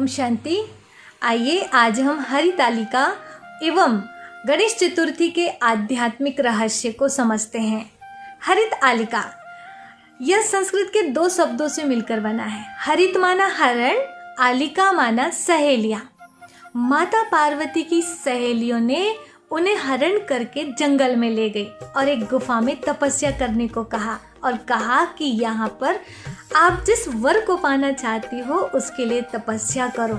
ओम शांति। आइए आज हम हरितालिका एवं गणेश चतुर्थी के आध्यात्मिक रहस्य को समझते हैं। हरितालिका यह संस्कृत के दो शब्दों से मिलकर बना है। हरित माना हरण, आलिका माना सहेलियां। माता पार्वती की सहेलियों ने उन्हें हरण करके जंगल में ले गई और एक गुफा में तपस्या करने को कहा और कहा कि यहाँ पर आप जिस वर को पाना चाहती हो उसके लिए तपस्या करो।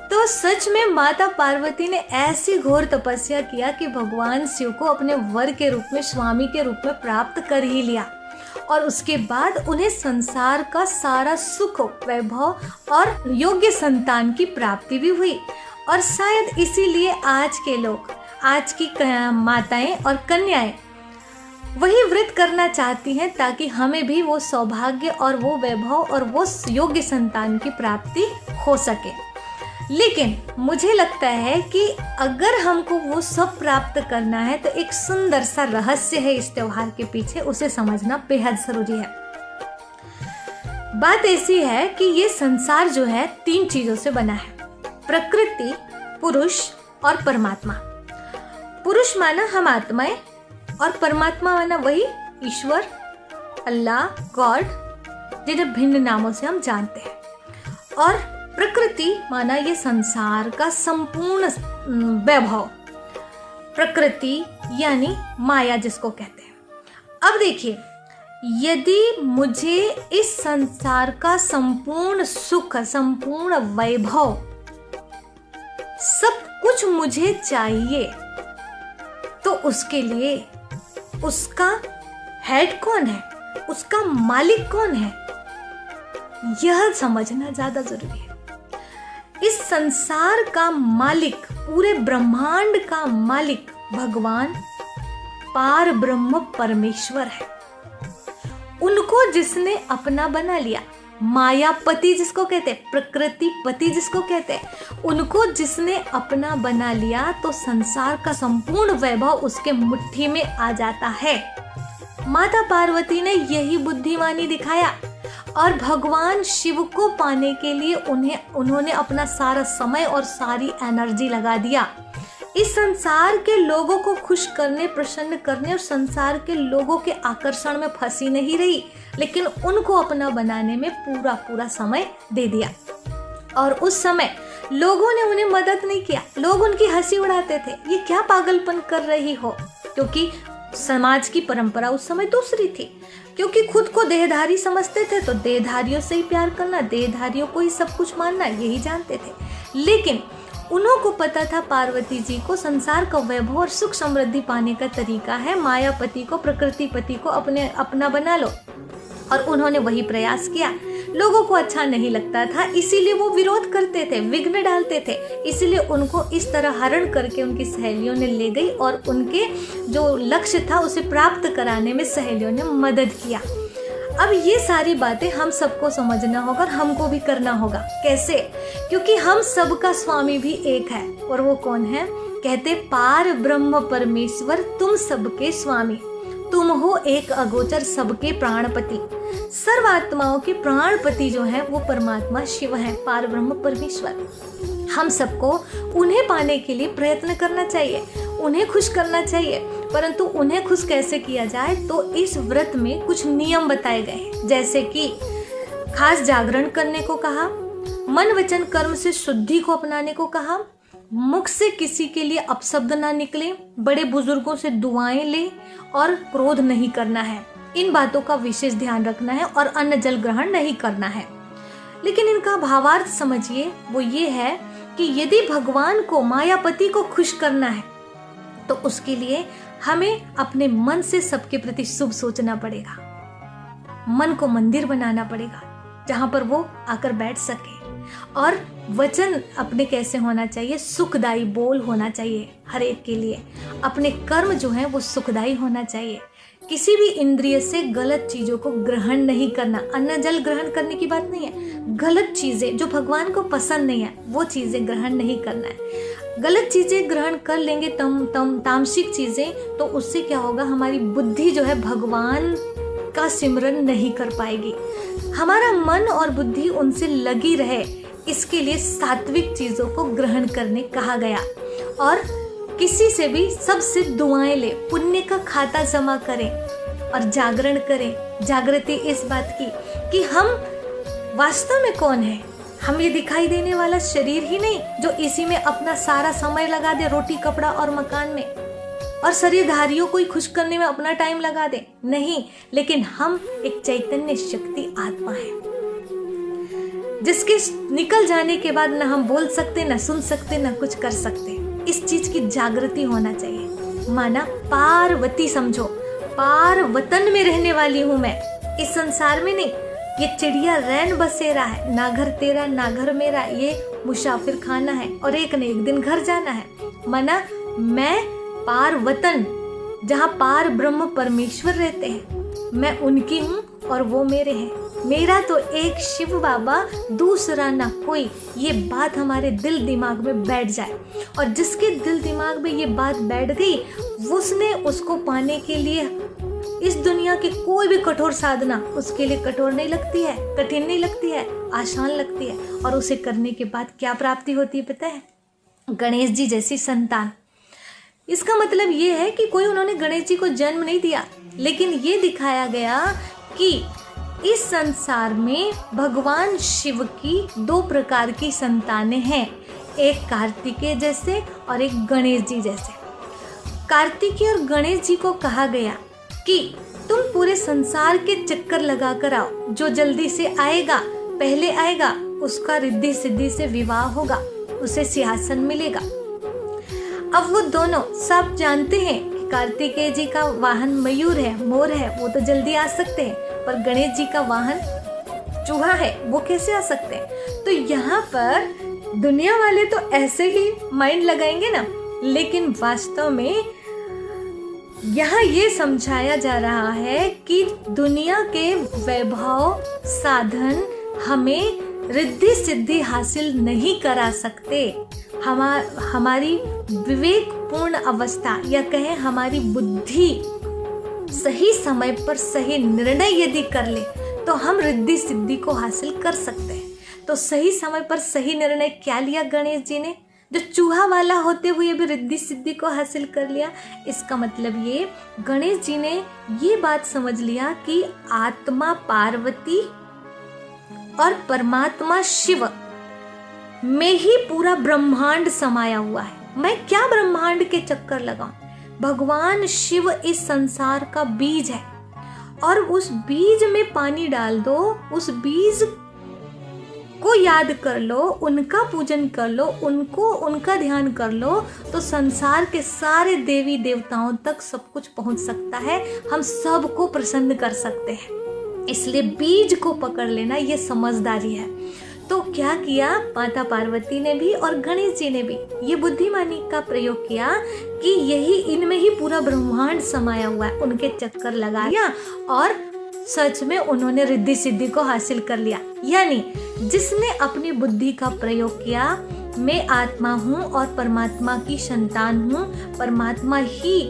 तो सच में माता पार्वती ने ऐसी घोर तपस्या किया कि भगवान शिव को अपने वर के रूप में, स्वामी के रूप में प्राप्त कर ही लिया और उसके बाद उन्हें संसार का सारा सुख, वैभव और योग्य संतान की प्राप्ति भी हुई। और शायद इसीलिए आज के लोग, आज की माताएं और कन्याएं वही व्रत करना चाहती हैं ताकि हमें भी वो सौभाग्य और वो वैभव और वो योग्य संतान की प्राप्ति हो सके। लेकिन मुझे लगता है कि अगर हमको वो सब प्राप्त करना है तो एक सुंदर सा रहस्य है इस त्योहार के पीछे, उसे समझना बेहद जरूरी है। बात ऐसी है कि ये संसार जो है 3 चीजों से बना है, प्रकृति, पुरुष और परमात्मा। पुरुष माना हम आत्माएं और परमात्मा माना वही ईश्वर, अल्लाह, गॉड, जिन्हें भिन्न नामों से हम जानते हैं। और प्रकृति माना ये संसार का संपूर्ण वैभव, प्रकृति यानी माया जिसको कहते हैं। अब देखिए, यदि मुझे इस संसार का संपूर्ण सुख, संपूर्ण वैभव, सब कुछ मुझे चाहिए, तो उसके लिए उसका हेड कौन है, उसका मालिक कौन है, यह समझना ज्यादा जरूरी है। इस संसार का मालिक, पूरे ब्रह्मांड का मालिक भगवान पार ब्रह्म परमेश्वर है। उनको जिसने अपना बना लिया, मायापति जिसको कहते हैं, प्रकृति पति जिसको कहते हैं, उनको जिसने अपना बना लिया तो संसार का संपूर्ण वैभव उसके मुट्ठी में आ जाता है। माता पार्वती ने यही बुद्धिमानी दिखाया और भगवान शिव को पाने के लिए उन्होंने अपना सारा समय और सारी एनर्जी लगा दिया। इस संसार के लोगों को खुश करने, प्रसन्न करने और संसार के लोगों के आकर्षण में फंसी नहीं रही, लेकिन उनको अपना बनाने में पूरा समय दे दिया। और उस समय लोगों ने उन्हें मदद नहीं किया, लोग उनकी हंसी उड़ाते थे, ये क्या पागलपन कर रही हो, क्योंकि समाज की परंपरा उस समय दूसरी थी। क्योंकि खुद को देहधारी समझते थे तो देहधारियों से ही प्यार करना, देहधारियों को ही सब कुछ मानना, यही जानते थे। लेकिन उन्हों को पता था पार्वती जी को संसार का वैभव और सुख समृद्धि पाने का तरीका है मायापति को, प्रकृति पति को अपना बना लो, और उन्होंने वही प्रयास किया। लोगों को अच्छा नहीं लगता था, इसीलिए वो विरोध करते थे, विघ्न डालते थे, इसीलिए उनको इस तरह हरण करके उनकी सहेलियों ने ले गई और उनके जो लक्ष्य था उसे प्राप्त कराने में सहेलियों ने मदद किया। अब ये सारी बातें हम सबको समझना होगा और हमको भी करना होगा। कैसे? क्योंकि हम सबका स्वामी भी एक है, और वो कौन है? कहते पार ब्रह्म परमेश्वर तुम सबके स्वामी, तुम हो एक अगोचर सबके प्राणपति। सर्व आत्माओं के प्राणपति जो है वो परमात्मा शिव है, पार ब्रह्म परमेश्वर। हम सबको उन्हें पाने के लिए प्रयत्न करना चाहिए, उन्हें खुश करना चाहिए। परंतु उन्हें खुश कैसे किया जाए, तो इस व्रत में कुछ नियम बताए गए हैं, जैसे कि खास जागरण करने को कहा, मन वचन कर्म से शुद्धि को अपनाने को कहा, मुख से किसी के लिए अपशब्द ना निकले, बड़े बुजुर्गों से दुआएं ले और क्रोध नहीं करना है, इन बातों का विशेष ध्यान रखना है, और अन्न जल ग्रहण नहीं करना है। लेकिन इनका भावार्थ समझिए, वो ये है कि यदि भगवान को, मायापति को खुश करना है तो उसके लिए हमें अपने मन से सबके प्रति शुभ सोचना पड़ेगा, मन को मंदिर बनाना पड़ेगा जहां पर वो आकर बैठ सके। और वचन अपने कैसे होना चाहिए? सुखदायी बोल होना चाहिए हर एक के लिए। अपने कर्म जो है वो सुखदायी होना चाहिए। किसी भी इंद्रिय से गलत चीजों को ग्रहण नहीं करना। अन्न जल ग्रहण करने की बात नहीं है, गलत चीजें जो भगवान को पसंद नहीं है वो चीजें ग्रहण नहीं करना है। गलत चीजें ग्रहण कर लेंगे तामसिक चीजें, तो उससे क्या होगा, हमारी बुद्धि जो है भगवान का सिमरन नहीं कर पाएगी। हमारा मन और बुद्धि उनसे लगी रहे, इसके लिए सात्विक चीजों को ग्रहण करने कहा गया। और किसी से भी सबसे दुआएं ले, पुण्य का खाता जमा करें और जागरण करें। जागृति इस बात की कि हम वास्तव में कौन है। हम ये दिखाई देने वाला शरीर ही नहीं जो इसी में अपना सारा समय लगा दे, रोटी कपड़ा और मकान में, और शरीरधारियों को ही खुश करने में अपना टाइम लगा दे, नहीं। लेकिन हम एक चैतन्य शक्ति आत्मा है जिसके निकल जाने के बाद ना हम बोल सकते, ना सुन सकते, ना कुछ कर सकते। इस चीज की जागृति होना चाहिए। माना पार्वती समझो, पार वतन में रहने वाली हूं मैं, इस संसार में नहीं। ये चिड़िया रैन बसेरा है, ना घर तेरा ना घर मेरा, ये मुसाफिर खाना है और एक न एक दिन घर जाना है। माना मैं पार वतन, जहाँ पार ब्रह्म परमेश्वर रहते हैं, मैं उनकी हूँ और वो मेरे हैं। मेरा तो एक शिव बाबा, दूसरा ना कोई। ये बात हमारे दिल दिमाग में बैठ जाए, और जिसके दिल दिमाग में ये बात बैठ गई, उसने उसको पाने के लिए इस दुनिया की कोई भी कठोर साधना उसके लिए कठोर नहीं लगती है, कठिन नहीं लगती है, आसान लगती है। और उसे करने के बाद क्या प्राप्ति होती है पता है? गणेश जी जैसी संतान। इसका मतलब ये है कि कोई उन्होंने गणेश जी को जन्म नहीं दिया, लेकिन ये दिखाया गया कि इस संसार में भगवान शिव की 2 प्रकार की संतानें हैं, एक कार्तिकेय जैसे और एक गणेश जी जैसे। कार्तिकेय और गणेश जी को कहा गया कि तुम पूरे संसार के चक्कर लगा कर आओ, जो जल्दी से आएगा, पहले आएगा, उसका रिद्धि सिद्धि से विवाह होगा, उसे सिंहासन मिलेगा। अब वो दोनों सब जानते हैं कि कार्तिकेय जी का वाहन मयूर है, मोर है, वो तो जल्दी आ सकते हैं, पर गणेश जी का वाहन चूहा है, वो कैसे आ सकते हैं? तो यहाँ पर दुनिया वाले तो ऐसे ही माइंड लगाएंगे ना, लेकिन वास्तव में यहाँ ये समझाया जा रहा है कि दुनिया के वैभव साधन हमें रिद्धि सिद्धि हासिल नहीं करा सकते। हमारी विवेकपूर्ण अवस्था, या कहें हमारी बुद्धि सही समय पर सही निर्णय यदि कर ले तो हम रिद्धि सिद्धि को हासिल कर सकते हैं। तो सही समय पर सही निर्णय क्या लिया गणेश जी ने, जो चूहा वाला होते हुए भी रिद्धि सिद्धि को हासिल कर लिया। इसका मतलब ये, गणेश जी ने ये बात समझ लिया कि आत्मा पार्वती और परमात्मा शिव में ही पूरा ब्रह्मांड समाया हुआ है। मैं क्या ब्रह्मांड के चक्कर लगाऊं? भगवान शिव इस संसार का बीज है, और उस बीज में पानी डाल दो, उस बीज को याद कर लो, उनका पूजन कर लो, उनका ध्यान कर लो, तो संसार के सारे देवी देवताओं तक सब कुछ पहुंच सकता है। हम सबको प्रसन्न कर सकते हैं। इसलिए बीज को पकड़ लेना ये समझदारी है। तो क्या किया माता पार्वती ने भी और गणेश जी ने भी ये बुद्धिमानी का प्रयोग किया कि यही इनमें ही पूरा ब्रह्मांड समाया हुआ है। उनके चक्कर लगा लिया और सच में उन्होंने रिद्धि सिद्धि को हासिल कर लिया। यानी जिसने अपनी बुद्धि का प्रयोग किया, मैं आत्मा हूँ और परमात्मा की संतान हूँ, परमात्मा ही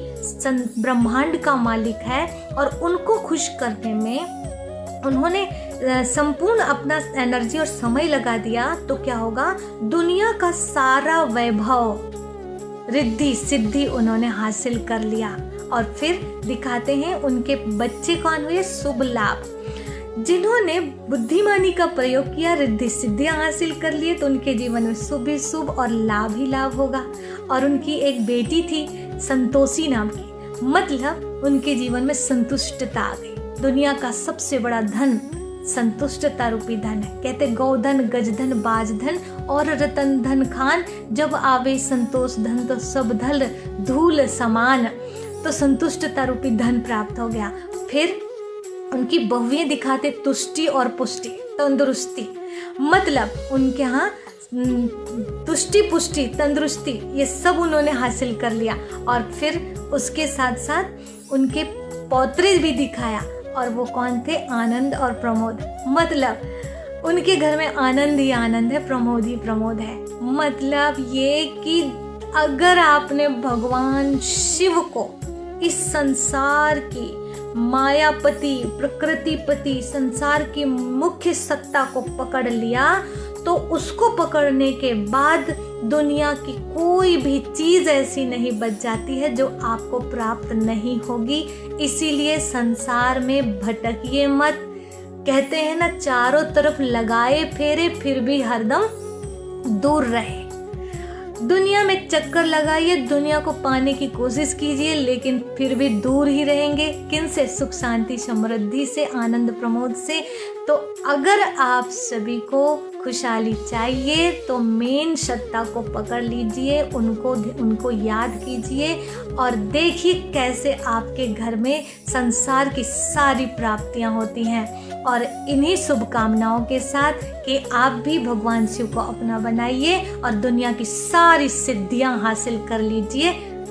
ब्रह्मांड का मालिक है, और उनको खुश करने में उन्होंने संपूर्ण अपना एनर्जी और समय लगा दिया, तो क्या होगा? दुनिया का सारा वैभव रिद्धि सिद्धि उन्होंने हासिल कर लिया। और फिर दिखाते हैं उनके बच्चे कौन हुए? शुभ लाभ। जिन्होंने बुद्धिमानी का प्रयोग किया, रिद्धि सिद्धियां हासिल कर लिए, तो उनके जीवन में शुभ ही शुभ और लाभ ही लाभ होगा। और उनकी एक बेटी थी संतोषी नाम की, मतलब उनके जीवन में संतुष्टता आ गई। दुनिया का सबसे बड़ा धन संतुष्टता रूपी धन है। कहते गौधन गजधन बाजधन और रतन धन खान, जब आवे संतोष धन तो सब धल धूल समान। तो संतुष्टता रूपी धन प्राप्त हो गया। फिर उनकी बहुएं दिखाते तुष्टि और पुष्टि, तंदुरुस्ती, मतलब उनके यहाँ तुष्टि पुष्टि तंदुरुस्ती ये सब उन्होंने हासिल कर लिया। और फिर उसके साथ साथ उनके पौत्रे भी दिखाया, और वो कौन थे? आनंद और प्रमोद। मतलब उनके घर में आनंद ही आनंद है, प्रमोद ही प्रमोद है। मतलब ये कि अगर आपने भगवान शिव को, इस संसार की मायापति प्रकृतिपति संसार की मुख्य सत्ता को पकड़ लिया, तो उसको पकड़ने के बाद दुनिया की कोई भी चीज़ ऐसी नहीं बच जाती है जो आपको प्राप्त नहीं होगी। इसीलिए संसार में भटकिए मत। कहते हैं ना, चारों तरफ लगाए फेरे फिर भी हरदम दूर रहे। दुनिया में चक्कर लगाइए, दुनिया को पाने की कोशिश कीजिए, लेकिन फिर भी दूर ही रहेंगे। किन से? सुख शांति समृद्धि से, आनंद प्रमोद से। तो अगर आप सभी को खुशहाली चाहिए तो मेन सत्ता को पकड़ लीजिए, उनको याद कीजिए और देखिए कैसे आपके घर में संसार की सारी प्राप्तियां होती हैं। और इन्हीं शुभकामनाओं के साथ कि आप भी भगवान शिव को अपना बनाइए और दुनिया की सारी सिद्धियां हासिल कर लीजिए।